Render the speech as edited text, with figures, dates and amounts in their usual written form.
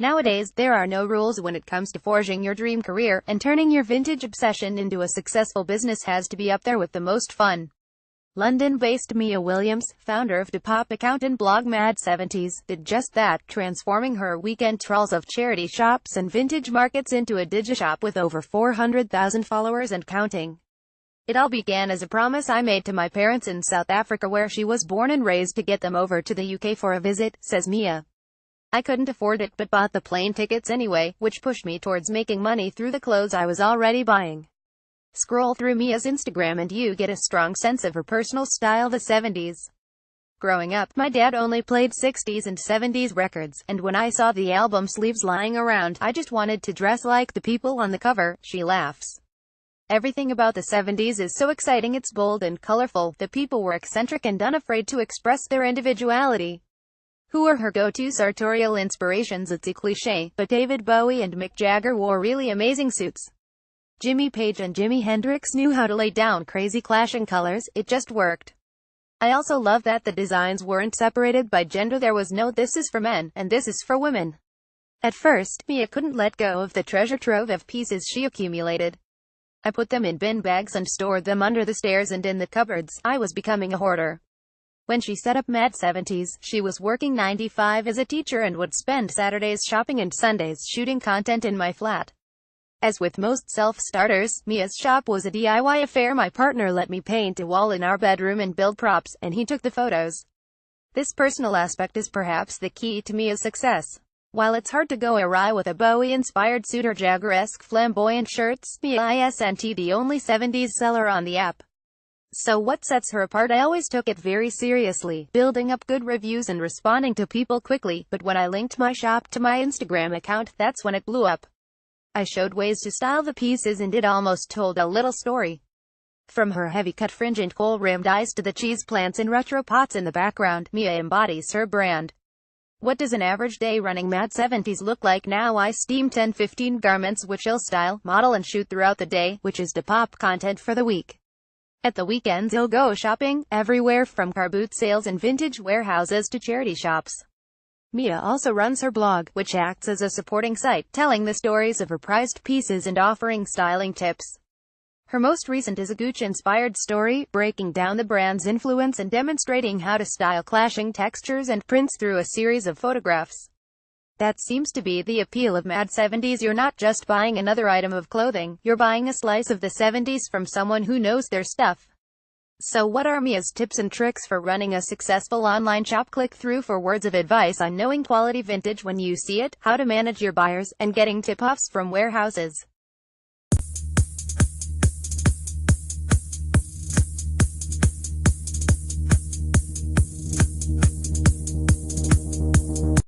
Nowadays, there are no rules when it comes to forging your dream career, and turning your vintage obsession into a successful business has to be up there with the most fun. London-based Mia Williams, founder of depop account and blog Mad70s, did just that, transforming her weekend trawls of charity shops and vintage markets into a digishop with over 400,000 followers and counting. It all began as a promise I made to my parents in South Africa, where she was born and raised, to get them over to the UK for a visit, says Mia. I couldn't afford it but bought the plane tickets anyway, which pushed me towards making money through the clothes I was already buying. Scroll through Mia's Instagram and you get a strong sense of her personal style. The 70s. Growing up, my dad only played 60s and 70s records, and when I saw the album sleeves lying around, I just wanted to dress like the people on the cover, she laughs. Everything about the 70s is so exciting. It's bold and colorful. The people were eccentric and unafraid to express their individuality. Who are her go-to sartorial inspirations? It's a cliché, but David Bowie and Mick Jagger wore really amazing suits. Jimmy Page and Jimi Hendrix knew how to lay down crazy clashing colors. It just worked. I also love that the designs weren't separated by gender. There was no "this is for men" and "this is for women." At first, Mia couldn't let go of the treasure trove of pieces she accumulated. I put them in bin bags and stored them under the stairs and in the cupboards. I was becoming a hoarder. When she set up Mad70s, she was working 9 to 5 as a teacher and would spend Saturdays shopping and Sundays shooting content in my flat. As with most self-starters, Mia's shop was a DIY affair. My partner let me paint a wall in our bedroom and build props, and he took the photos. This personal aspect is perhaps the key to Mia's success. While it's hard to go awry with a Bowie-inspired suit or Jagger-esque flamboyant shirts, Mia isn't the only 70s seller on the app. So what sets her apart? I always took it very seriously, building up good reviews and responding to people quickly, but when I linked my shop to my Instagram account, that's when it blew up. I showed ways to style the pieces and it almost told a little story. From her heavy-cut fringe and kohl-rimmed eyes to the cheese plants in retro pots in the background, Mia embodies her brand. What does an average day running Mad70s look like now? I steam 10-15 garments which I'll style, model and shoot throughout the day, which is depop content for the week. At the weekends I'll go shopping, everywhere from car boot sales and vintage warehouses to charity shops. Mia also runs her blog, which acts as a supporting site, telling the stories of her prized pieces and offering styling tips. Her most recent is a Gucci-inspired story, breaking down the brand's influence and demonstrating how to style clashing textures and prints through a series of photographs. That seems to be the appeal of Mad70s. You're not just buying another item of clothing, you're buying a slice of the 70s from someone who knows their stuff. So what are Mia's tips and tricks for running a successful online shop? Click through for words of advice on knowing quality vintage when you see it, how to manage your buyers, and getting tip-offs from warehouses.